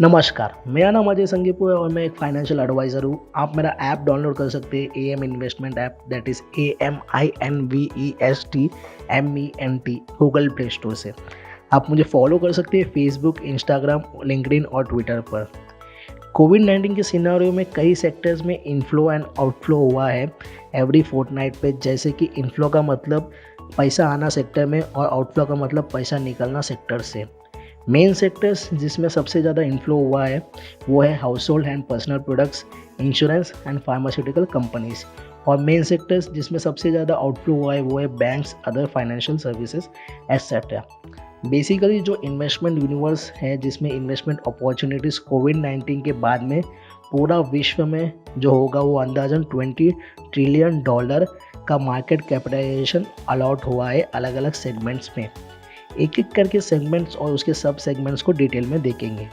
नमस्कार, मेरा नाम अजय संगीपु है और मैं एक फाइनेंशियल एडवाइज़र हूँ। आप मेरा ऐप डाउनलोड कर सकते हैं am investment app that is AMINVESTMENT Google play store से। आप मुझे फॉलो कर सकते हैं फेसबुक, इंस्टाग्राम, लिंक्डइन और ट्विटर पर। कोविड-19 के सिनेरियो में कई सेक्टर्स में इनफ्लो एंड आउटफ्लो हुआ है एवरी फोर्टनाइट पे। जैसे कि इनफ्लो का मतलब पैसा आना सेक्टर में और आउटफ्लो का मतलब पैसा निकलना सेक्टर से। मेन सेक्टर्स जिसमें सबसे ज़्यादा इनफ्लो हुआ है वो है house hold and personal products, insurance and pharmaceutical companies. और मेन सेक्टर्स जिसमें सबसे ज़्यादा आउटफ्लो हुआ है वो है banks, other financial services etcetera. Basically जो इन्वेस्टमेंट यूनिवर्स है जिसमें इन्वेस्टमेंट अपॉर्चुनिटीज़ कोविड-19 के बाद में पूरा विश्व में जो होगा वो अंदाजन $20 ट्रिलियन का मार्केट कैपिटलाइजेशन अलॉट हुआ है अलग अलग सेगमेंट्स में। एक एक करके सेगमेंट्स और उसके सब सेगमेंट्स को डिटेल में देखेंगे।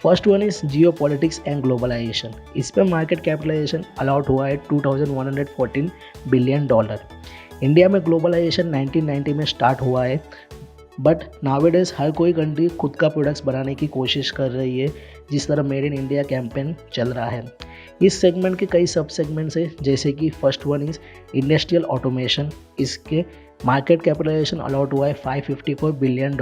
First one is geopolitics and globalisation. इस पर मार्केट कैपिटलाइजेशन अलॉट हुआ है $2114 बिलियन। इंडिया में ग्लोबलाइजेशन 1990 में स्टार्ट हुआ है, बट नावेडेज हर कोई कंट्री खुद का प्रोडक्ट्स बनाने की कोशिश कर रही है, जिस तरह मेड इन इंडिया कैंपेन चल रहा है। इस सेगमेंट के कई सब सेगमेंट्स हैं, जैसे कि first one is industrial automation. इसके मार्केट कैपिटलाइजेशन अलॉट हुआ है $554 बिलियन।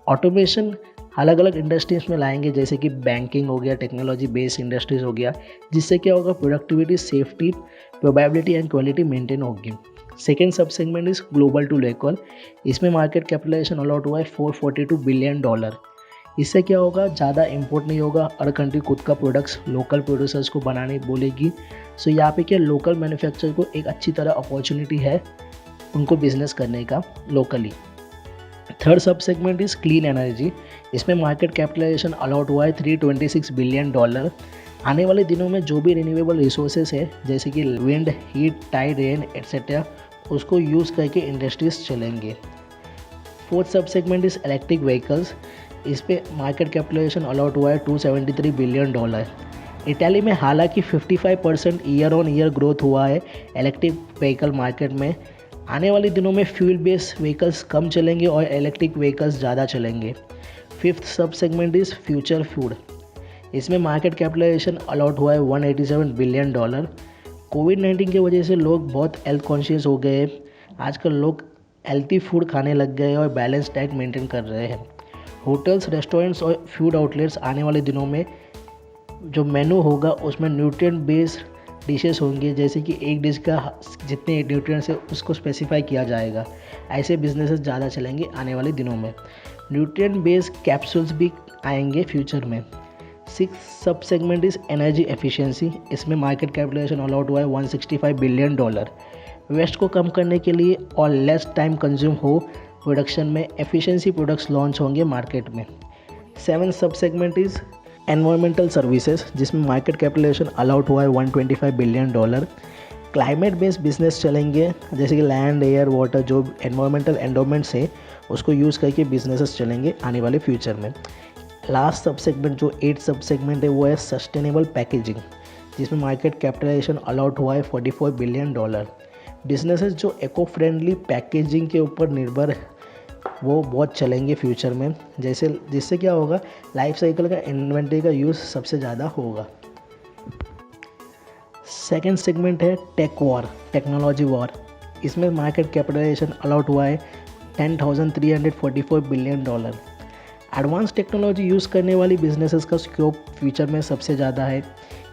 ऑटोमेशन अलग अलग इंडस्ट्रीज में लाएंगे, जैसे कि बैंकिंग हो गया, टेक्नोलॉजी बेस्ड इंडस्ट्रीज हो गया, जिससे क्या होगा productivity, safety, probability and quality maintain होगी। Second sub segment is global to local. इसमें मार्केट कैपिटलाइजेशन अलॉट हुआ है $442 बिलियन। इससे क्या होगा, ज़्यादा इम्पोर्ट नहीं होगा, हर कंट्री खुद का प्रोडक्ट्स लोकल प्रोड्यूसर्स को बनाने बोलेगी। सो यहाँ पे क्या लोकल मैन्युफैक्चरर को एक अच्छी तरह अपॉर्चुनिटी है उनको बिजनेस करने का locally. Third sub segment is clean energy. इसमें मार्केट कैपिटलाइजेशन अलॉट हुआ है $326 बिलियन। आने वाले दिनों में जो भी रिन्यूएबल रिसोर्सेज है, जैसे कि wind, heat, tide, rain etcetera, उसको यूज़ करके इंडस्ट्रीज चलेंगे। Fourth sub segment is electric vehicles. इस पे मार्केट कैपिटलाइजेशन अलॉट हुआ है $273 बिलियन। इटाली में हालांकि 55% ईयर ऑन ईयर ग्रोथ हुआ है इलेक्ट्रिक व्हीकल मार्केट में। आने वाले दिनों में फ्यूल बेस्ड व्हीकल्स कम चलेंगे और इलेक्ट्रिक व्हीकल्स ज़्यादा चलेंगे। फिफ्थ सब सेगमेंट इज फ्यूचर फूड। इसमें मार्केट कैपिटलाइजेशन अलॉट हुआ है $187 बिलियन। कोविड-19 की वजह से लोग बहुत हेल्थ कॉन्शियस हो गए हैं। आजकल लोग हेल्थी फूड खाने लग गए और बैलेंस डाइट मेंटेन कर रहे हैं। होटल्स, रेस्टोरेंट्स और फूड आउटलेट्स आने वाले दिनों में जो मेनू होगा उसमें न्यूट्रिएंट बेस्ड डिशेस होंगे, जैसे कि एक डिश का जितने न्यूट्रिएंट्स है उसको स्पेसिफाई किया जाएगा। ऐसे बिजनेसेस ज़्यादा चलेंगे आने वाले दिनों में। न्यूट्रिएंट बेस्ड कैप्सूल्स भी आएंगे फ्यूचर में। Six sub segment is energy efficiency. इसमें मार्केट कैपिटलाइजेशन अलॉट हुआ है $165 बिलियन। वेस्ट को कम करने के लिए और लेस टाइम कंज्यूम हो प्रोडक्शन में एफिशिएंसी प्रोडक्ट्स लॉन्च होंगे मार्केट में। Seven sub segment is environmental services, जिसमें मार्केट कैपिटलाइजेशन अलॉट हुआ है $125 बिलियन। क्लाइमेट बेस्ड बिजनेस चलेंगे, जैसे कि लैंड, एयर, वाटर, जो एनवायरमेंटल एंडोमेंट्स है उसको यूज़ करके बिजनेसेस चलेंगे आने वाले फ्यूचर में। लास्ट सब सेगमेंट जो 8 सब सेगमेंट है वो है सस्टेनेबल पैकेजिंग, जिसमें मार्केट कैपिटलाइजेशन अलॉट हुआ है $44 बिलियन। बिजनेसेस जो इको फ्रेंडली पैकेजिंग के ऊपर निर्भर है वो बहुत चलेंगे फ्यूचर में, जिससे क्या होगा लाइफ साइकिल का इन्वेंट्री का यूज़ सबसे ज़्यादा होगा। सेकेंड सेगमेंट है टेक वॉर, टेक्नोलॉजी वॉर। इसमें मार्केट कैपिटलाइजेशन अलॉट हुआ है $10,344 बिलियन। एडवांस टेक्नोलॉजी यूज़ करने वाली बिजनेसेस का स्कोप फ्यूचर में सबसे ज़्यादा है।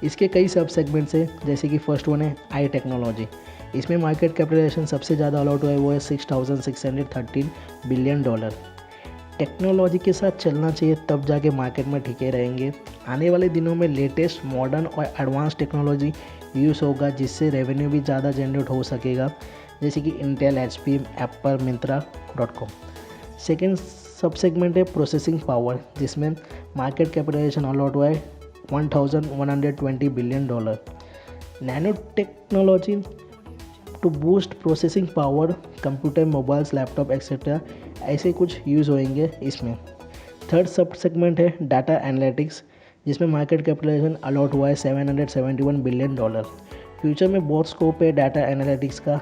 इसके कई सब सेगमेंट्स हैं, जैसे कि फर्स्ट वन है आई टेक्नोलॉजी। इसमें मार्केट कैपिटलाइजेशन सबसे ज़्यादा अलॉट हुआ है वो है $6,613 बिलियन। टेक्नोलॉजी के साथ चलना चाहिए, तब जाके मार्केट में टिके रहेंगे। आने वाले दिनों में लेटेस्ट, मॉडर्न और एडवांस टेक्नोलॉजी यूज़ होगा, जिससे रेवेन्यू भी ज़्यादा जनरेट हो सकेगा, जैसे कि Intel, HP, Apple, Myntra. Second sub segment है प्रोसेसिंग पावर, जिसमें मार्केट कैपिटलाइजेशन अलॉट हुआ है $1,120 billion. Nano technology to boost processing power, computer, mobiles, laptop etcetera, ऐसे कुछ यूज़ होंगे इसमें। थर्ड सब सेगमेंट है डाटा एनालिटिक्स, जिसमें मार्केट कैपिटलाइजेशन अलॉट हुआ है $771 बिलियन। फ्यूचर में बहुत स्कोप है डाटा एनालिटिक्स का,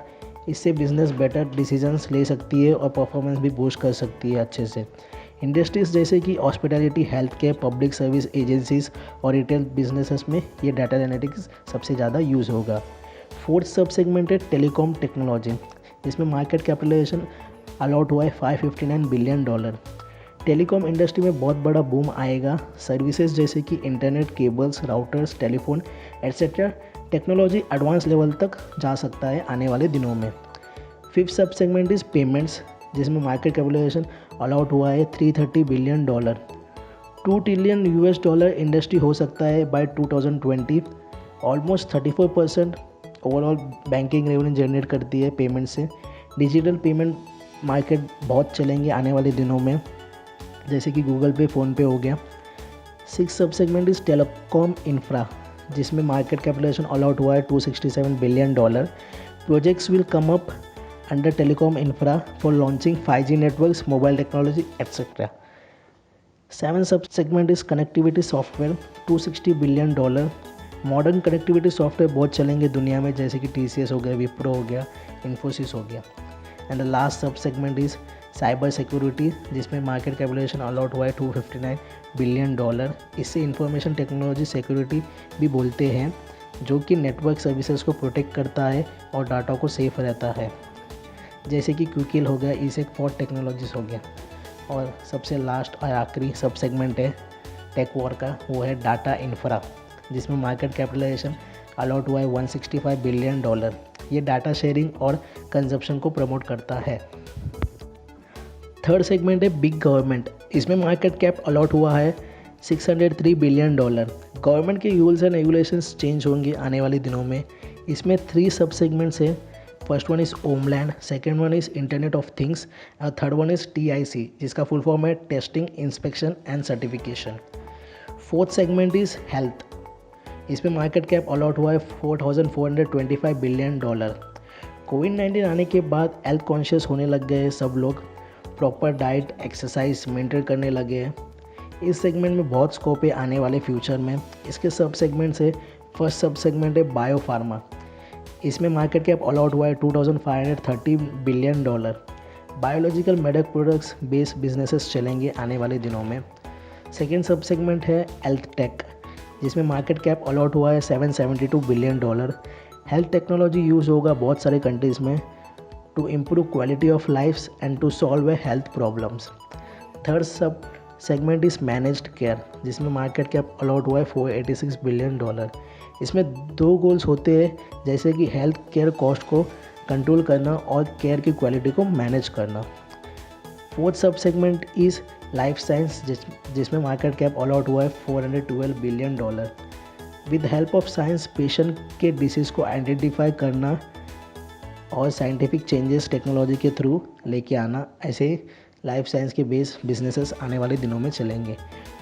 इससे बिजनेस बेटर डिसीजंस ले सकती है और परफॉर्मेंस भी बूस्ट कर सकती है अच्छे से। इंडस्ट्रीज जैसे कि hospitality, health care, public service agencies और रिटेल बिजनेसेस में ये डाटा एनालिटिक्स सबसे ज़्यादा यूज़ होगा। फोर्थ सब सेगमेंट है टेलीकॉम टेक्नोलॉजी, जिसमें मार्केट कैपिटलाइजेशन अलॉट हुआ है $559 बिलियन। टेलीकॉम इंडस्ट्री में बहुत बड़ा बूम आएगा। सर्विसेज जैसे कि internet, cables, routers, telephone etcetera technology advance level तक जा सकता है आने वाले दिनों में। फिफ्थ सब सेगमेंट इज पेमेंट्स, जिसमें मार्केट कैपिटलाइजेशन अलॉट हुआ है $330 बिलियन। $2 ट्रिलियन इंडस्ट्री हो सकता है by 2020। Almost 34% overall banking revenue generate करती है पेमेंट से। डिजिटल पेमेंट मार्केट बहुत चलेंगे आने वाले दिनों में, जैसे कि गूगल पे, फ़ोनपे हो गया। Six sub segment is telecom infra, जिसमें मार्केट कैपिटलाइजेशन अलॉट हुआ है $267 billion. Projects will come up under telecom infra for launching 5G networks, mobile technology etcetera. Seven sub segment is connectivity software, $260 billion. Modern connectivity software बहुत चलेंगे दुनिया में, जैसे कि TCS हो गया, विप्रो हो गया, इन्फोसिस हो गया। एंड द लास्ट सब सेगमेंट इज साइबर सिक्योरिटी, जिसमें मार्केट कैपिटलाइजेशन अलॉट हुआ है $259 बिलियन। इसे इंफॉर्मेशन टेक्नोलॉजी सिक्योरिटी भी बोलते हैं, जो कि नेटवर्क सर्विसेज को प्रोटेक्ट करता है और डाटा को सेफ रहता है, जैसे कि क्विकिल हो गया, ESEC4 टेक्नोलॉजीज हो गया। और सबसे लास्ट और आखिरी सब सेगमेंट है टेक वॉर का, वो है डाटा इंफ्रा, जिसमें मार्केट कैपिटलाइजेशन अलॉट हुआ है $165 बिलियन। ये डाटा शेयरिंग और कंजप्शन को प्रमोट करता है। थर्ड सेगमेंट है बिग गवर्नमेंट, इसमें मार्केट कैप अलॉट हुआ है $603 बिलियन। गवर्नमेंट के रूल्स एंड रेगुलेशंस चेंज होंगे आने वाले दिनों में। इसमें 3 सब सेगमेंट्स है। First one is homeland, second one is internet of things और थर्ड वन इज़ TIC, जिसका फुल फॉर्म है testing, inspection and certification. Fourth segment is health, इसमें मार्केट कैप अलॉट हुआ है $4,425 बिलियन। कोविड-19 आने के बाद हेल्थ कॉन्शियस होने लग गए सब लोग, प्रॉपर डाइट, एक्सरसाइज मेंटेन करने लगे हैं। इस सेगमेंट में बहुत स्कोप है आने वाले फ्यूचर में। इसके सब सेगमेंट्स है। फर्स्ट सब सेगमेंट है बायो फार्मा, इसमें मार्केट कैप अलॉट हुआ है $2,530 billion. Biological medical products based businesses चलेंगे आने वाले दिनों में। सेकेंड सब सेगमेंट है हेल्थ टेक, जिसमें मार्केट कैप अलॉट हुआ है $772 बिलियन। हेल्थ टेक्नोलॉजी यूज़ होगा बहुत सारे कंट्रीज़ में to improve quality of lifes and to solve a health problems. Third sub segment is managed care, जिसमें मार्केट कैप अलॉट हुआ है $486 बिलियन। इसमें 2 गोल्स होते हैं, जैसे कि हेल्थ केयर कॉस्ट को कंट्रोल करना और केयर की क्वालिटी को मैनेज करना। Fourth sub segment is life science, जिसमें मार्केट कैप अलॉट हुआ है $412 billion. With help of science patient के डिसीज़ को आइडेंटिफाई करना और साइंटिफिक चेंजेस टेक्नोलॉजी के थ्रू लेके आना, ऐसे लाइफ साइंस के बेस बिजनेसेस आने वाले दिनों में चलेंगे।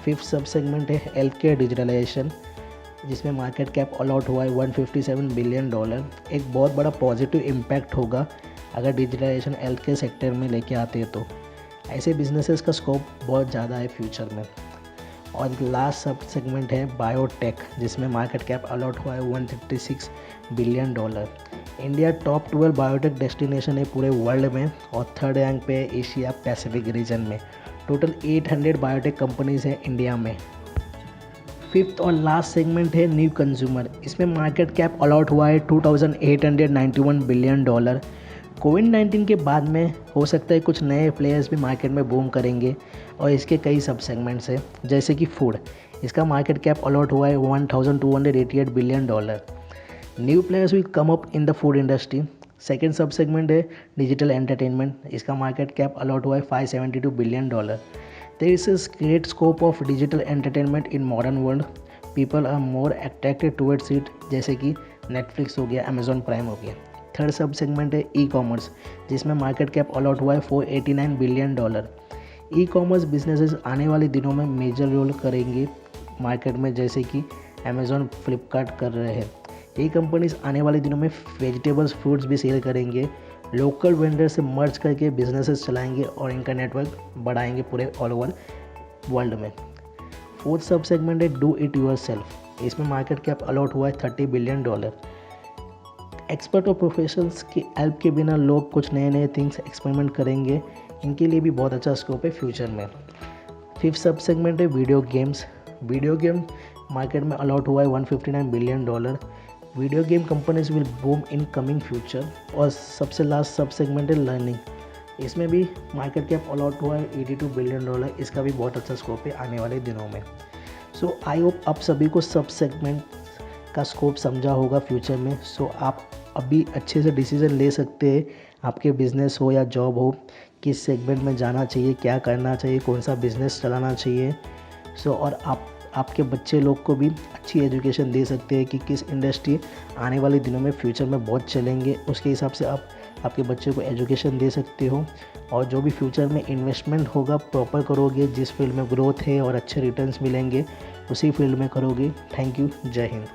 फिफ्थ सब सेगमेंट है हेल्थ केयर डिजिटलाइजेशन, जिसमें मार्केट कैप अलॉट हुआ है $157 बिलियन। एक बहुत बड़ा पॉजिटिव इम्पैक्ट होगा अगर डिजिटलाइजेशन हेल्थ केयर सेक्टर में लेके आते हैं, तो ऐसे बिजनेसेस का स्कोप बहुत ज़्यादा है फ्यूचर में। और लास्ट सब सेगमेंट है बायोटेक, जिसमें मार्केट कैप अलॉट हुआ है $136 billion. India top 12 biotech destination है पूरे वर्ल्ड में और थर्ड रैंक पे एशिया पैसिफिक रीजन में। टोटल 800 बायोटेक कंपनीज हैं इंडिया में। फिफ्थ और लास्ट सेगमेंट है न्यू कंज्यूमर, इसमें मार्केट कैप अलॉट हुआ है $2,891 बिलियन। कोविड-19 के बाद में हो सकता है कुछ नए प्लेयर्स भी मार्केट में बूम करेंगे और इसके कई सब सेगमेंट्स हैं, जैसे कि फूड, इसका मार्केट कैप अलॉट हुआ है $1,288 billion. New players will come up in the food industry. Second sub segment है डिजिटल एंटरटेनमेंट, इसका मार्केट कैप अलॉट हुआ है $572 billion. There is great scope of digital entertainment in modern world, people are more attracted towards it, जैसे कि Netflix हो गया, Amazon prime हो गया। थर्ड सब सेगमेंट है ई कॉमर्स, जिसमें मार्केट कैप अलॉट हुआ है $489 बिलियन। ई कॉमर्स बिजनेसेस आने वाले दिनों में मेजर रोल करेंगे मार्केट में, जैसे कि अमेजॉन, फ्लिपकार्ट कर रहे हैं। ये कंपनीज आने वाले दिनों में वेजिटेबल्स, फ्रूट्स भी सेल करेंगे, लोकल वेंडर से मर्ज करके बिजनेसेस चलाएंगे और इनका नेटवर्क बढ़ाएंगे पूरे ऑल ओवर वर्ल्ड में। फोर्थ सब सेगमेंट है डू इट योरसेल्फ, इसमें मार्केट कैप अलॉट हुआ है $30 बिलियन। एक्सपर्ट और प्रोफेशनल्स की हेल्प के बिना लोग कुछ नए नए थिंग्स एक्सपेरिमेंट करेंगे, इनके लिए भी बहुत अच्छा स्कोप है फ्यूचर में। फिफ्थ सब सेगमेंट है video games. Video game market में अलॉट हुआ है $159 billion. Video game companies will boom in coming future. और सबसे लास्ट सब सेगमेंट है लर्निंग। इसमें भी मार्केट कैप अलॉट हुआ है $82 बिलियन। इसका भी बहुत अच्छा स्कोप है आने वाले दिनों में। सो आई होप आप सभी को सब सेगमेंट का स्कोप समझा होगा फ्यूचर में। सो आप अभी अच्छे से डिसीजन ले सकते हैं, आपके बिजनेस हो या जॉब हो, किस सेगमेंट में जाना चाहिए, क्या करना चाहिए, कौन सा बिजनेस चलाना चाहिए। सो और आपके बच्चे लोग को भी अच्छी एजुकेशन दे सकते हैं कि किस इंडस्ट्री आने वाले दिनों में फ्यूचर में बहुत चलेंगे, उसके हिसाब से आप आपके बच्चे को एजुकेशन दे सकते हो। और जो भी फ्यूचर में इन्वेस्टमेंट होगा प्रॉपर करोगे, जिस फील्ड में ग्रोथ है और अच्छे रिटर्न्स मिलेंगे उसी फील्ड में करोगे। Thank you. जय हिंद।